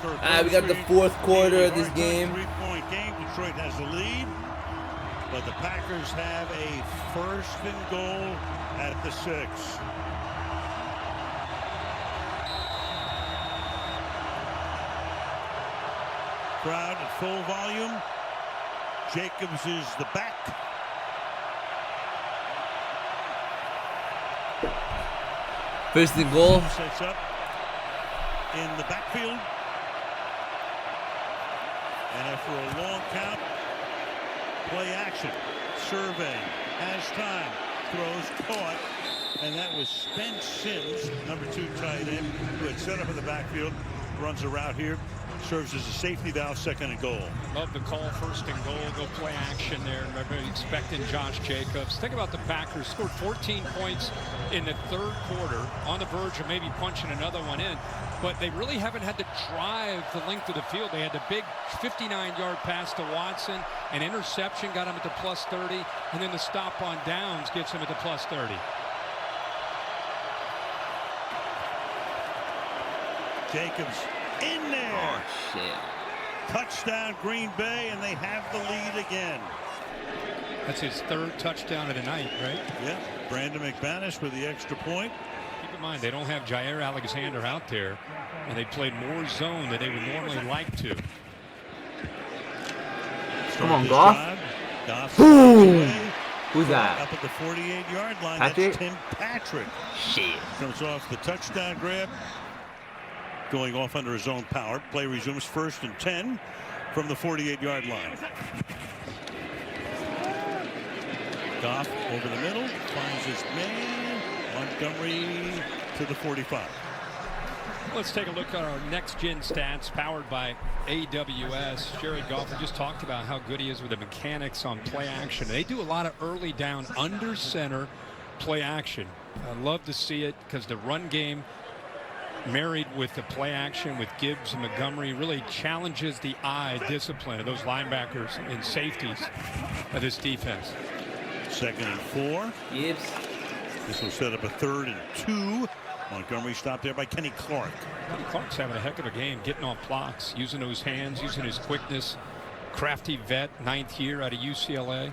Alright, we got the fourth quarter of this game. 3-point game. Detroit has the lead, but the Packers have a first and goal at the 6. Crowd at full volume. Jacobs is the back. First and goal. Sets up in the backfield. And after a long count, play action. Survey has time. Throws caught. And that was Spence Sims, number 2 tight end, who had set up in the backfield. Runs a route here. Serves as a safety valve, second and goal. Love the call, first and goal. Go play action there. Everybody expecting Josh Jacobs. Think about the Packers. Scored 14 points in the third quarter, on the verge of maybe punching another one in. But they really haven't had to drive the length of the field. They had the big 59-yard pass to Watson. An interception got him at the plus 30. And then the stop on downs gets him at the plus 30. Jacobs in there. Oh, shit. Touchdown Green Bay, and they have the lead again. That's his third touchdown of the night, right? Yeah, Brandon McManus with the extra point. Keep in mind, they don't have Jair Alexander out there, and they played more zone than they would normally like to. Come on, Goff. Goff. Boom. Who's that? Up at the 48-yard line. Patrick? That's Tim Patrick. Shit. Comes off the touchdown grab. Going off under his own power. Play resumes first and 10 from the 48-yard line. Goff over the middle. Finds his man. Montgomery to the 45. Let's take a look at our next-gen stats powered by AWS. Jared Goff, we just talked about how good he is with the mechanics on play action. They do a lot of early down under center play action. I love to see it because the run game married with the play action with Gibbs and Montgomery really challenges the eye discipline of those linebackers and safeties of this defense. Second and 4. Gibbs. This will set up a 3rd and 2. Montgomery stopped there by Kenny Clark. Kenny Clark's having a heck of a game, getting off blocks, using those hands, using his quickness. Crafty vet, 9th year out of UCLA.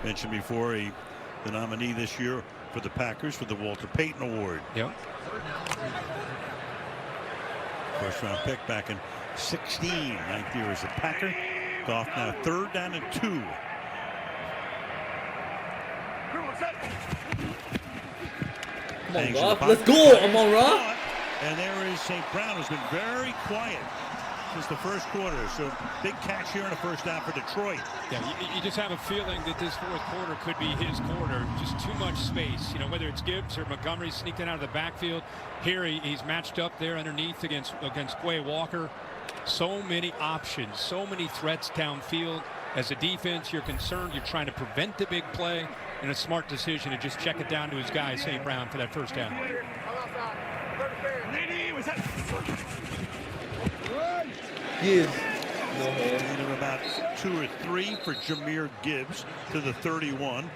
Mentioned before, the nominee this year for the Packers for the Walter Payton Award. Yep. First round pick back in 16. 9th year as a Packer. Goff now 3rd down and 2. Come on, Goff. Let's go, Amon-Ra. And there is St. Brown, who's been very quiet since the first quarter. So big catch here in the first down for Detroit. Yeah, you just have a feeling that this fourth quarter could be his quarter. Just too much space. You know, whether it's Gibbs or Montgomery sneaking out of the backfield. Here he's matched up there underneath against Quay Walker. So many options, so many threats downfield. As a defense, you're concerned. You're trying to prevent the big play. And a smart decision to just check it down to his guy, St. Brown, for that first down. Gibbs. And about 2 or 3 for Jahmyr Gibbs to the 31.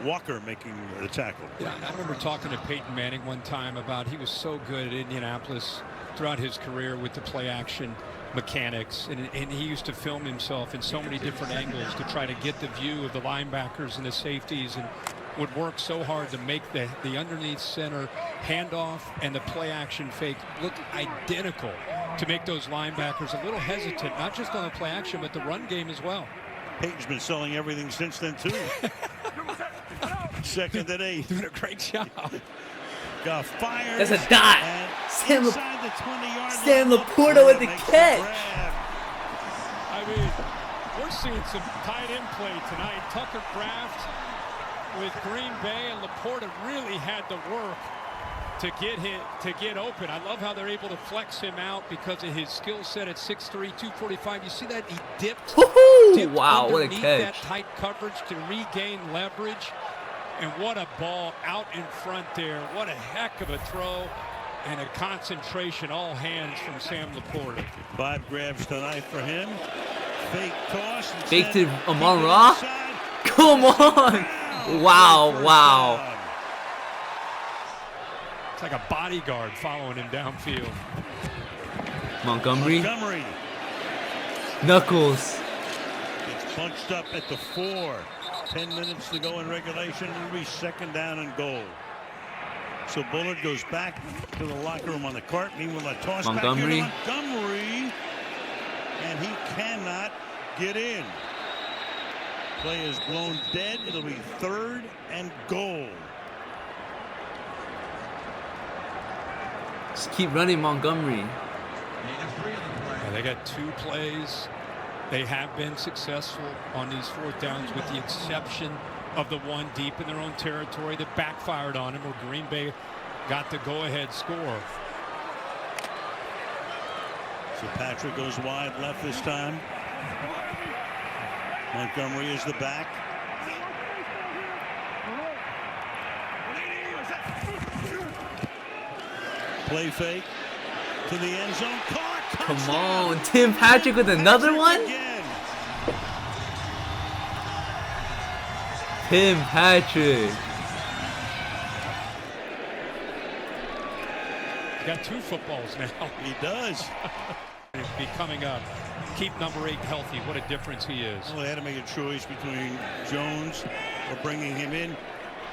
Walker making the tackle. Yeah, I remember talking to Peyton Manning one time about he was so good at Indianapolis throughout his career with the play action mechanics, and he used to film himself in so many different angles to try to get the view of the linebackers and the safeties, and would work so hard to make the underneath center handoff and the play action fake look identical to make those linebackers a little hesitant, not just on the play action but the run game as well. Peyton's been selling everything since then too. 2nd and 8. Doing a great job. Goff fires. That's a dot. Sam Laporta with the catch. I mean, we're seeing some tight end play tonight. Tucker Kraft with Green Bay, and Laporta really had to work to get open. I love how they're able to flex him out because of his skill set at 6'3", 245. You see that he dipped wow, what a underneath catch. that tight coverage to regain leverage. And what a ball out in front there. What a heck of a throw. And a concentration, all hands from Sam Laporta. 5 grabs tonight for him. Fake toss. Fake to Amon-Ra? Come on. Wow, wow. It's like a bodyguard following him downfield. Montgomery. Montgomery Knuckles. gets bunched up at the 4. 10 minutes to go in regulation. It'll be 2nd down and goal. So Bullard goes back to the locker room on the cart. Meanwhile, a toss Montgomery. back here to Montgomery. And he cannot get in. Play is blown dead. It'll be 3rd and goal. Just keep running, Montgomery. Yeah, they got 2 plays. They have been successful on these 4th downs with the exception of the one deep in their own territory that backfired on them, where Green Bay got the go-ahead score. So Patrick goes wide left this time. Montgomery is the back. Play fake to the end zone. Caught. Come Touchdown. on, Tim Patrick with another Patrick one? again. Tim Patrick. He's got 2 footballs now. He does. Be coming up. Keep number 8 healthy. What a difference he is. Well, they had to make a choice between Jones or bringing him in.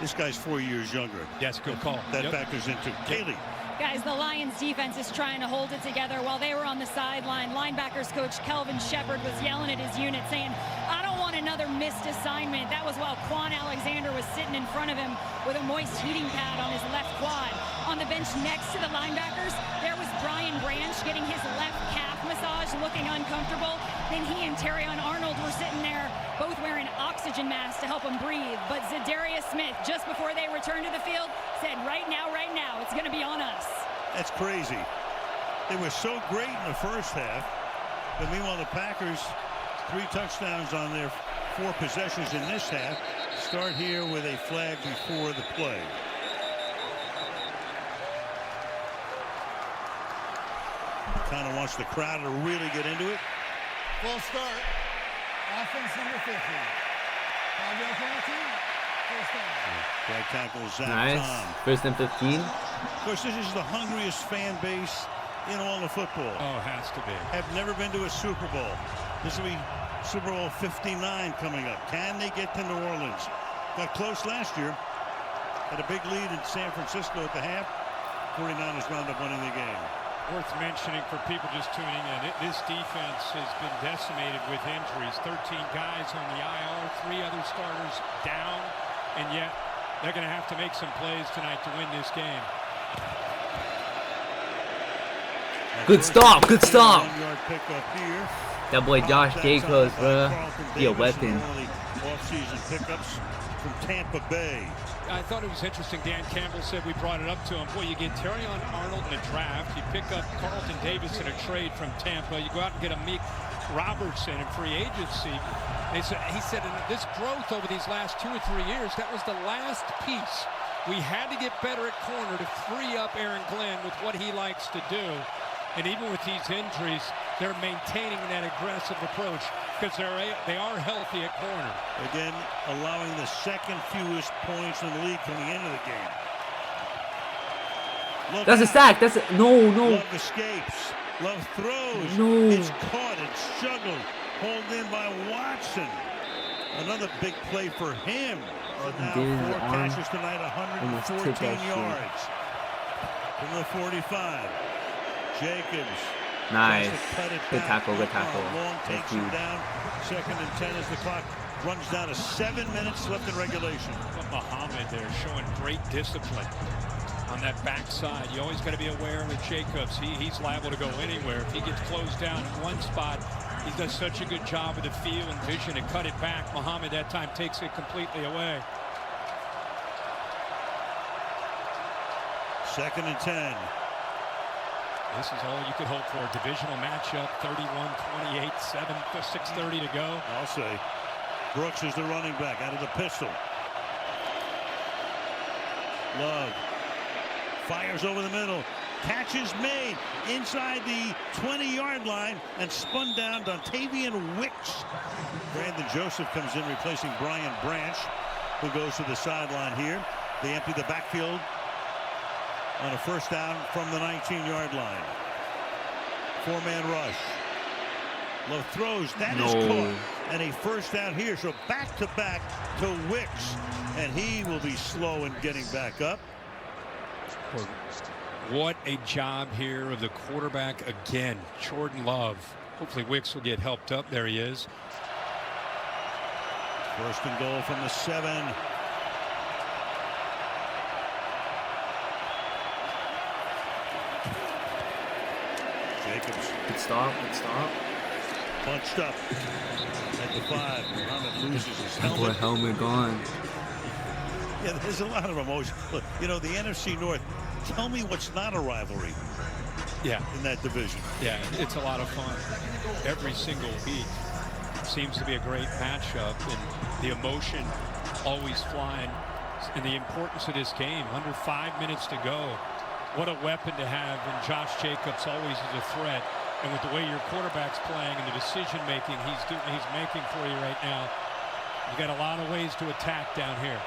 This guy's 4 years younger. Yes, good call. That Yep. factors into Kaylee. Guys, the Lions defense is trying to hold it together while they were on the sideline. Linebackers coach Kelvin Shepard was yelling at his unit saying, I don't want another missed assignment. That was while Quan Alexander was sitting in front of him with a moist heating pad on his left quad. On the bench next to the linebackers, there was Brian Branch getting his left calf massage, looking uncomfortable. Then he and Terrion Arnold were sitting there, both wearing oxygen masks to help him breathe. But Zadarius Smith, just before they returned to the field, said, right now, it's going to be on us. That's crazy. They were so great in the first half, but meanwhile the Packers 3 touchdowns on their 4 possessions in this half. Start here with a flag before the play. Kind of wants the crowd to really get into it. Full start. Offense number 50. 5-yard penalty. First down. Right tackle Zach Nice. Tom. 1st and 15. Of course, this is the hungriest fan base in all of football. Oh, it has to be. Have never been to a Super Bowl. This will be Super Bowl 59 coming up. Can they get to New Orleans? Got close last year. Had a big lead in San Francisco at the half. 49ers wound up winning the game. Worth mentioning for people just tuning in, this defense has been decimated with injuries. 13 guys on the IR, 3 other starters down, and yet they're going to have to make some plays tonight to win this game. Good stop, good stop. 1-yard pickup here. That boy Josh Jacobs, bruh. He a weapon. Off-season pickups from Tampa Bay. I thought it was interesting. Dan Campbell said we brought it up to him. Boy, you get Terrion Arnold in a draft. You pick up Carlton Davis in a trade from Tampa. You go out and get a Meek Robertson in free agency. He said in this growth over these last 2 or 3 years, that was the last piece. We had to get better at corner to free up Aaron Glenn with what he likes to do. And even with these injuries, they're maintaining that aggressive approach because they are healthy at corner. Again, allowing the 2nd fewest points in the league coming into the game. Look That's a out. sack. That's a no. Love escapes. Love throws. No. It's caught. It's juggled. Hauled in by Watson. Another big play for him. Now Did his 4 arm catches tonight, almost took 114 that shit. yards. From the 45. Jacobs. Nice. tries to cut it Good back. tackle, good tackle. Long That's takes him huge. down. 2nd and 10 as the clock runs down to 7 minutes left in regulation. But Muhammad there showing great discipline on that backside. You always got to be aware with Jacobs. He's liable to go anywhere. If he gets closed down in one spot, he does such a good job with the feel and vision to cut it back. Muhammad that time takes it completely away. 2nd and 10. This is all you could hope for. A divisional matchup, 31-28, 6:30 to go. I'll say. Brooks is the running back out of the pistol. Love fires over the middle. Catch is made inside the 20-yard line and spun down. Dontavian Wicks. Brandon Joseph comes in replacing Brian Branch, who goes to the sideline here. They empty the backfield on a 1st down from the 19-yard line. Four-man rush. Love throws. That is caught. And a first down here. So back-to-back to Wicks. And he will be slow in getting back up. What a job here of the quarterback again, Jordan Love. Hopefully Wicks will get helped up. There he is. First and goal from the 7. Jacobs. Good stop. Good stop. Bunched up at the 5. Muhammad loses his Boy, helmet. helmet gone. Yeah, there's a lot of emotion. Look, you know, the NFC North, tell me what's not a rivalry in that division. Yeah, it's a lot of fun. Every single week seems to be a great matchup, and the emotion always flying, and the importance of this game. Under 5 minutes to go. What a weapon to have, and Josh Jacobs always is a threat. And with the way your quarterback's playing and the decision-making he's making for you right now, you got a lot of ways to attack down here.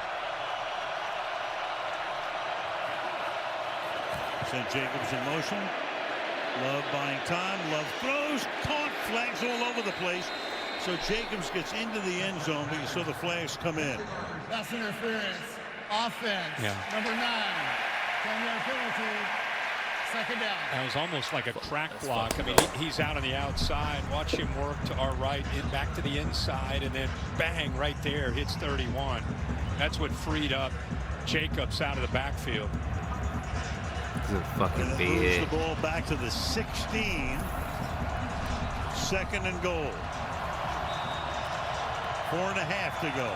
Sent Jacobs in motion. Love buying time. Love throws. Caught. Flags all over the place. So Jacobs gets into the end zone, but you saw the flags come in. That's interference. Offense. Number 9. 10-yard penalty. Second down. That was almost like a crack block. I mean, he's out on the outside. Watch him work to our right, back to the inside, and then bang, right there, hits 31. That's what freed up Jacobs out of the backfield. This is a fucking moves big. the ball back to the 16. Second and goal. 4.5 to go.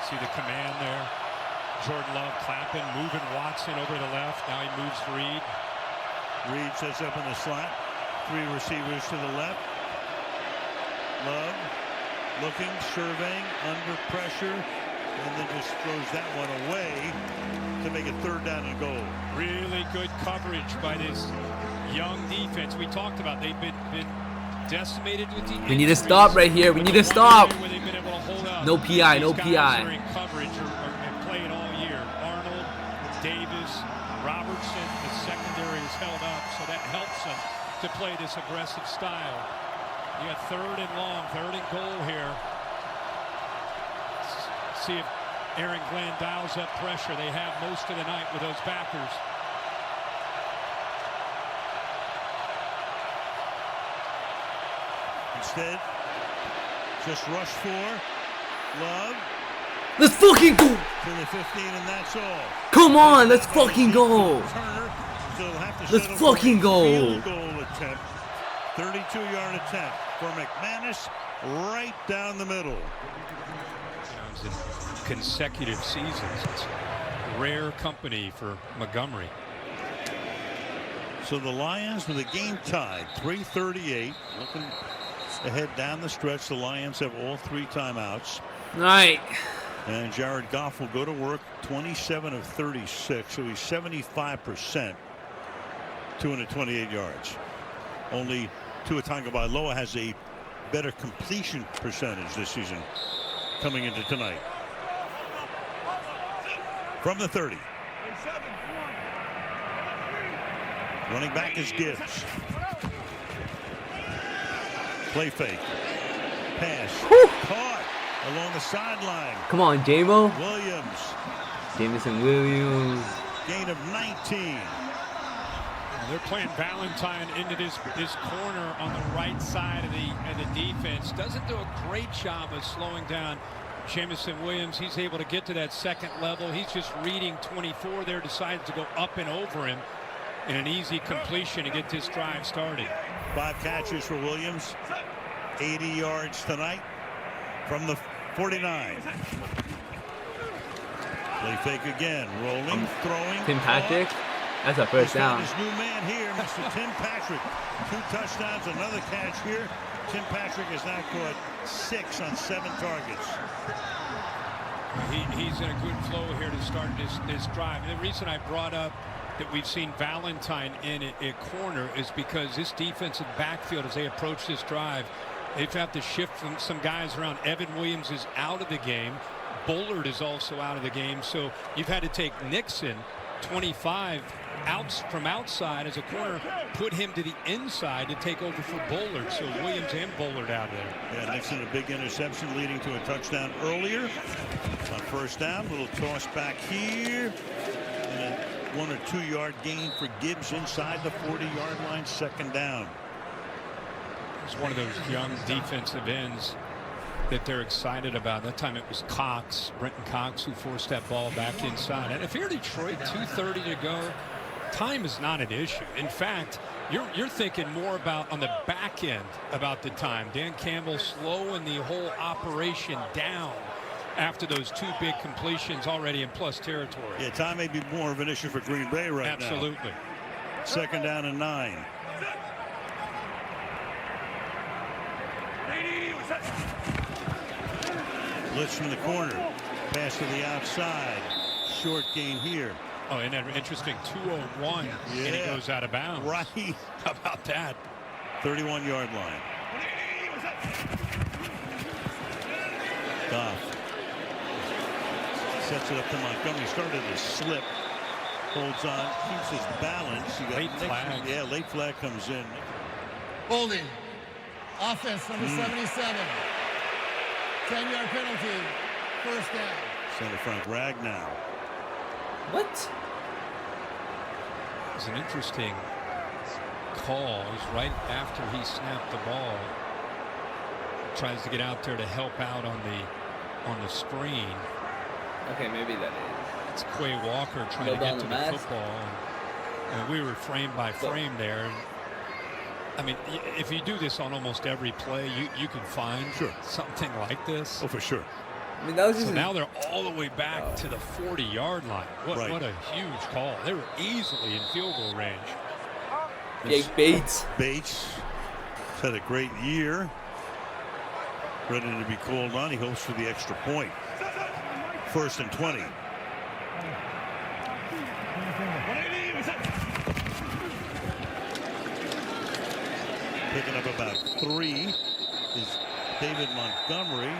See the command there. Jordan Love clapping, moving Watson over to the left. Now he moves Reed. Reed sets up in the slot. 3 receivers to the left. Love looking, surveying, under pressure, and then just throws that one away to make it 3rd down and goal. Really good coverage by this young defense. We talked about they've been decimated with the We need to stop right here. We need to stop. Where they've been able to hold up. No PI, no These guys are PI. in coverage or have played all year. Arnold, Davis, Robertson, the secondary is held up, so that helps them to play this aggressive style. You got 3rd and long, 3rd and goal here. See if Aaron Glenn dials up pressure. They have most of the night with those backers. Instead, just rush 4. Love Let's fucking go. to the 15, and that's all. Come on, let's fucking go. Turner, so they'll have to Let's settle for a fucking go. field goal attempt. 32-yard attempt for McManus, right down the middle. In consecutive seasons. It's rare company for Montgomery. So the Lions with a game tied, 3:38. Looking ahead down the stretch. The Lions have all 3 timeouts. Right. And Jared Goff will go to work, 27 of 36. So he's 75%, 228 yards. Only Tua Tagovailoa has a better completion percentage this season coming into tonight. From the 30. Running back is Gibbs. Play fake. Pass. Caught along the sideline. Come on, J-Mo. Williams. Jameson Williams. Gain of 19. They're playing Valentine into this corner on the right side of the defense. Doesn't do a great job of slowing down Jameson Williams. He's able to get to that second level. He's just reading 24 there, decides to go up and over him in an easy completion to get this drive started. 5 catches for Williams. 80 yards tonight from the 49. Play fake again. Rolling, throwing. Tim Patrick. That's a first down. His new man here, Mr. Tim Patrick. 2 touchdowns, another catch here. Tim Patrick has now caught 6 on 7 targets. He's in a good flow here to start this drive. And the reason I brought up that we've seen Valentine in a corner is because this defensive backfield, as they approach this drive, They've had to shift some guys around. Evan Williams is out of the game. Bullard is also out of the game. So you've had to take Nixon, 25, from outside as a corner, put him to the inside to take over for Bullard. So Williams and Bullard out there. Yeah, Nixon, a big interception leading to a touchdown earlier on first down. Little toss back here. And a 1 or 2 yard gain for Gibbs inside the 40-yard line, second down. It's one of those young defensive ends that they're excited about. That time it was Brenton Cox, who forced that ball back inside. And if you're Detroit, 2:30 to go, time is not an issue. In fact, you're thinking more about on the back end about the time. Dan Campbell slowing the whole operation down after those 2 big completions already in plus territory. Yeah, time may be more of an issue for Green Bay right now. Absolutely. Second down and 9. Blitz from the corner. Pass to the outside. Short gain here. Oh, and that interesting 201, yeah. And he goes out of bounds. Right. How about that? 31-yard line. Goff sets it up to Montgomery. Started to slip. Holds on. Keeps his balance. You got late flag. Yeah, late flag comes in. Holding. Offense, number 77. 10-yard penalty. First down. Center front rag now. What? It's an interesting call. It was right after he snapped the ball. Tries to get out there to help out on the screen. Okay, maybe that is. It's Quay Walker trying to get to the football. And we were frame by frame there. I mean, if you do this on almost every play, you can find something like this. Oh, for sure. I mean, that was just so now they're all the way back to the 40-yard line. What a huge call. They were easily in field goal range. Jake Bates. Bates has had a great year. Ready to be called on. He hopes for the extra point. First and 20. Picking up about 3 is David Montgomery.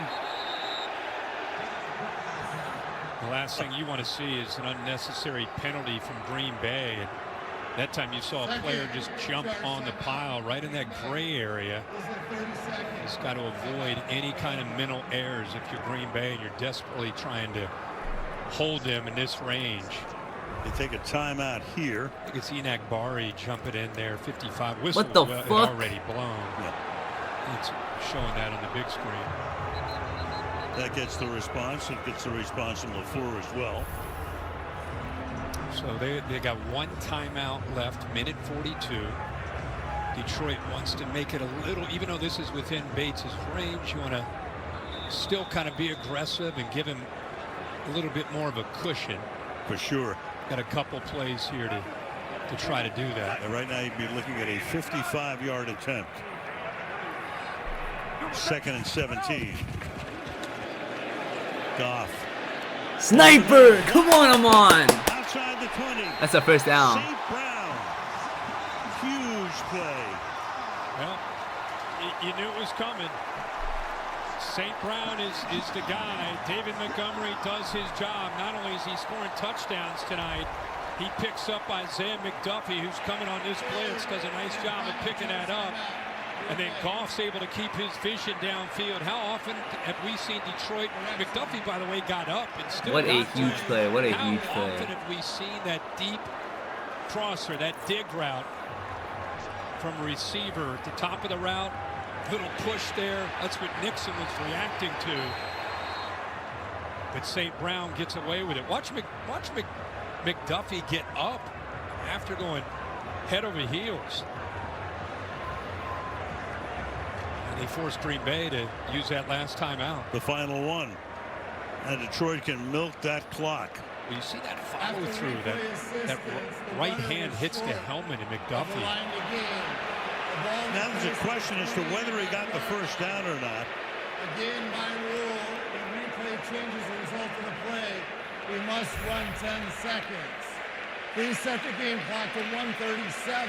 The last thing you want to see is an unnecessary penalty from Green Bay. And that time you saw a player just jump on the pile right in that gray area. Just got to avoid any kind of mental errors if you're Green Bay and you're desperately trying to hold them in this range. They take a timeout here. I think it's Enoch Bari jumping in there. 55 whistle what the fuck? already blown. Yeah. It's showing that on the big screen. That gets the response. It gets the response from LaFleur as well. So they got 1 timeout left, minute 42. Detroit wants to make it a little, even though this is within Bates' range, you want to still kind of be aggressive and give him a little bit more of a cushion. For sure. Got a couple plays here to try to do that. And right now you'd be looking at a 55-yard attempt. Second and 17. Goff. Sniper! Come on, I'm on! Outside the 20. That's a first down. St. Brown. Huge play. Well, you knew it was coming. St. Brown is the guy. David Montgomery does his job. Not only is he scoring touchdowns tonight, he picks up Isaiah McDuffie, who's coming on this blitz, does a nice job of picking that up. And then Goff's able to keep his vision downfield. How often have we seen Detroit? McDuffie, by the way, got up and still What a huge play. What a huge play. How often have we seen that deep crosser, that dig route from a receiver at the top of the route? Little push there. That's what Nixon was reacting to. But St. Brown gets away with it. Watch McDuffie get up after going head over heels. And they forced Green Bay to use that last time out. The final one. And Detroit can milk that clock. Well, you see that follow through. That right hand hits the helmet of McDuffie. Now there's a question as to whether he got the first down or not. Again, by rule, when replay changes the result of the play, we must run 10 seconds. Please set the game clock to 1:37.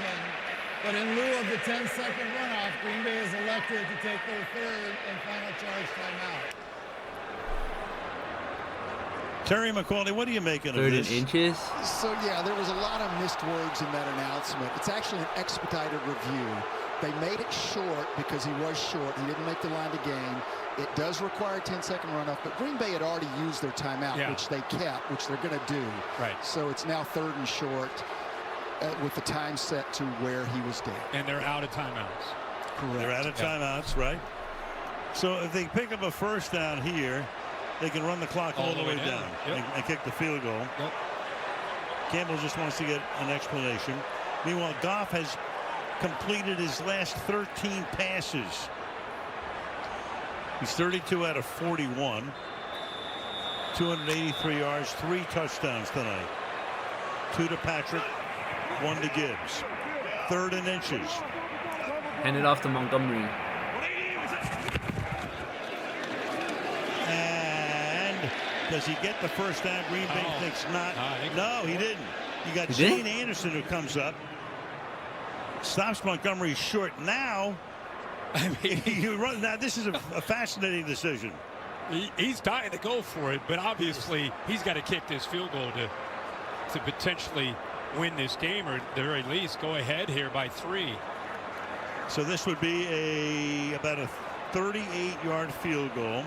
But in lieu of the 10-second runoff, Green Bay has elected to take their third and final charge timeout. Terry McCauley, what are you making of Third this? and inches. So, yeah, there was a lot of missed words in that announcement. It's actually an expedited review. They made it short because he was short. He didn't make the line to gain. It does require a 10-second runoff, but Green Bay had already used their timeout, which they kept, which they're going to do. Right. So it's now third and short with the time set to where he was dead. And they're out of timeouts. Correct. They're out of timeouts, right? So if they pick up a first down here, they can run the clock all the way down and kick the field goal. Yep. Campbell just wants to get an explanation. Meanwhile, Goff has completed his last 13 passes. He's 32 out of 41. 283 yards, 3 touchdowns tonight. 2 to Patrick, 1 to Gibbs. Third and inches. Hand it off to Montgomery. And does he get the first down? Green Bay thinks not. No, he didn't. You got Shane Anderson who comes up. Stops Montgomery short. Now, I mean, you run. Now this is a fascinating decision. He's dying to go for it, but obviously he's got to kick this field goal to potentially win this game, or at the very least go ahead here by 3. So this would be about a 38-yard field goal.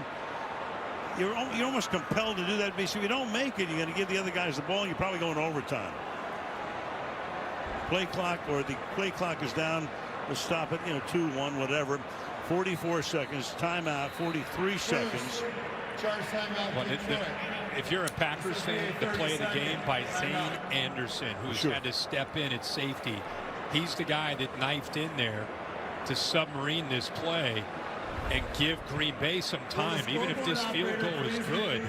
You're almost compelled to do that because if you don't make it, you're going to give the other guys the ball, and you're probably going to overtime. Play clock, or the play clock is down. We'll stop it, 2-1, whatever. 44 seconds. Timeout. 43 seconds. Charge timeout. If you're a Packers fan, the play of the game by Zane Anderson, who's had to step in at safety. He's the guy that knifed in there to submarine this play and give Green Bay some time. Even if this field goal is good,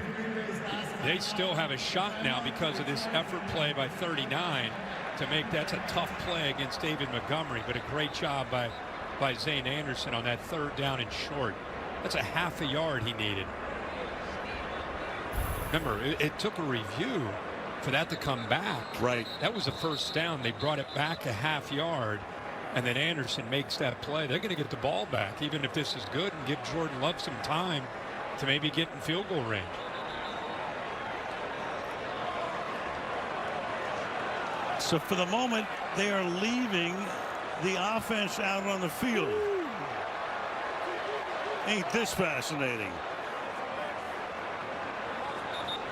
they still have a shot now because of this effort play by 39 to make. That's a tough play against David Montgomery, but a great job by Zane Anderson on that third down and short. That's a half a yard he needed. Remember, it took a review for that to come back. Right. That was a first down. They brought it back a half yard, and then Anderson makes that play. They're going to get the ball back, even if this is good, and give Jordan Love some time to maybe get in field goal range. So for the moment, they are leaving the offense out on the field. Ain't this fascinating?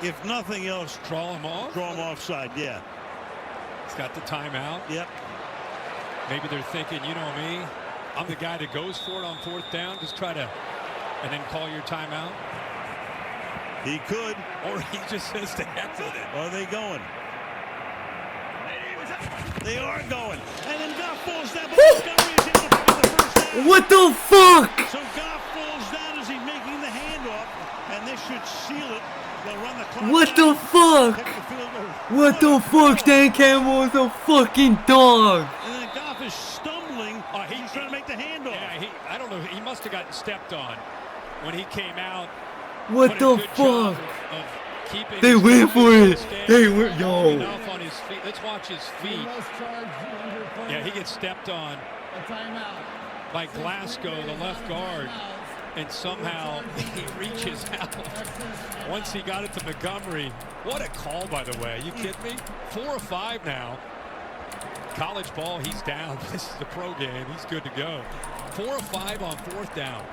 If nothing else, draw him off. Draw him offside. Yeah. He's got the timeout. Yep. Maybe they're thinking, you know me, I'm the guy that goes for it on fourth down. Just try to, and then call your timeout. He could, or he just says to heck with it. Are they going? They are going. And then Goff falls down. But Montgomery is able to pick up the first down. What the fuck? So Goff falls down as he's making the handoff, and this should seal it. They'll run the clock. What the fuck? What the fuck? Dan Campbell is a fucking dog. And then Goff is stumbling. He's trying to make the handoff. Yeah, I don't know. He must have gotten stepped on when he came out. What the fuck? They went for it. They went, yo. Enough on his feet. Let's watch his feet. Yeah, he gets stepped on by Glasgow, the left guard, and somehow he reaches out. Once he got it to Montgomery. What a call, by the way. Are you kidding me? 4 or 5 now. College ball, he's down. This is the pro game. He's good to go. 4 or 5 on fourth down.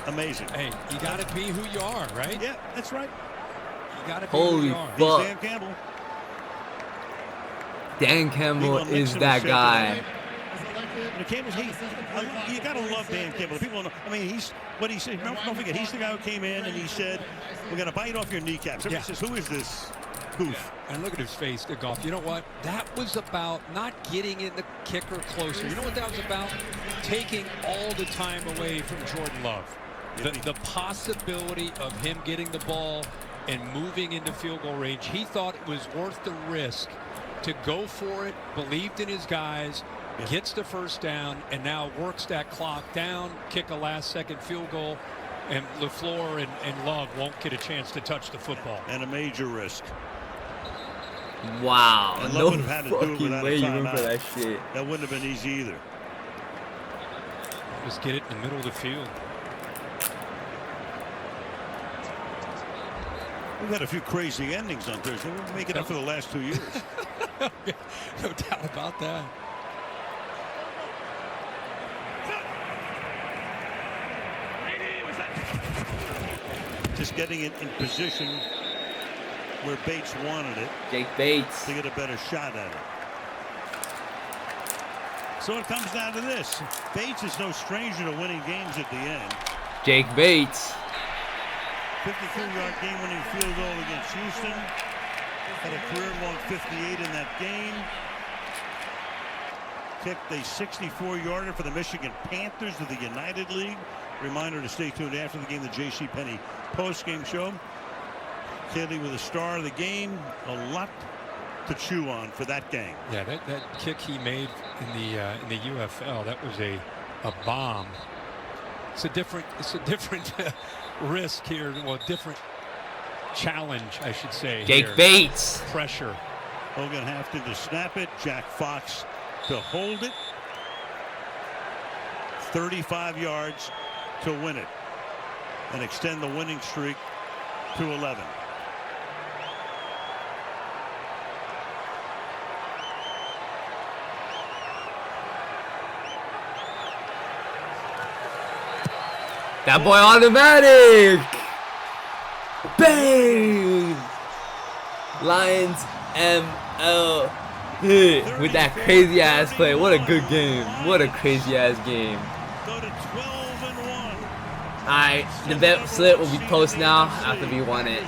Amazing. Hey, you got to be who you are, right? Yeah, that's right. You got to be Holy who you are. fuck. He's Dan Campbell. Dan Campbell is that guy. Campbell's, you got to love Dan Campbell. People know. I mean, he's what he said. Don't forget, he's the guy who came in and he said, "We're going to bite off your kneecaps." Everybody says, "Who is this goof?" Yeah. And look at his face, the Goff. You know what? That was about not getting in the kicker closer. You know what that was about? Taking all the time away from Jordan Love. The possibility of him getting the ball and moving into field goal range. He thought it was worth the risk to go for it, believed in his guys, gets the first down, and now works that clock down, kick a last-second field goal, and LaFleur and Love won't get a chance to touch the football. And a major risk. Wow, And no Love would have had to do it fucking without a way you went for timeout. that shit. That wouldn't have been easy either. Just get it in the middle of the field. We've had a few crazy endings on Thursday. We're making up for the last 2 years. No doubt about that. Just getting it in position where Bates wanted it Jake Bates. to get a better shot at it. So it comes down to this. Bates is no stranger to winning games at the end. Jake Bates. 52-yard game-winning field goal against Houston. Had a career-long 58 in that game. Kicked a 64-yarder for the Michigan Panthers of the United League. Reminder to stay tuned after the game, the J.C. Penney post-game show. Kelly with a star of the game. A lot to chew on for that game. Yeah, that kick he made in the UFL, that was a bomb. It's a different risk here. Well, different challenge, I should say. Jake here. Bates. Pressure. Hogan Hafton to snap it. Jack Fox to hold it. 35 yards to win it and extend the winning streak to 11. That boy automatic. Bang. Lions ML with that crazy ass play. What a good game. What a crazy ass game. Go to 12-1. Alright, the bet slip will be posted now after we won it.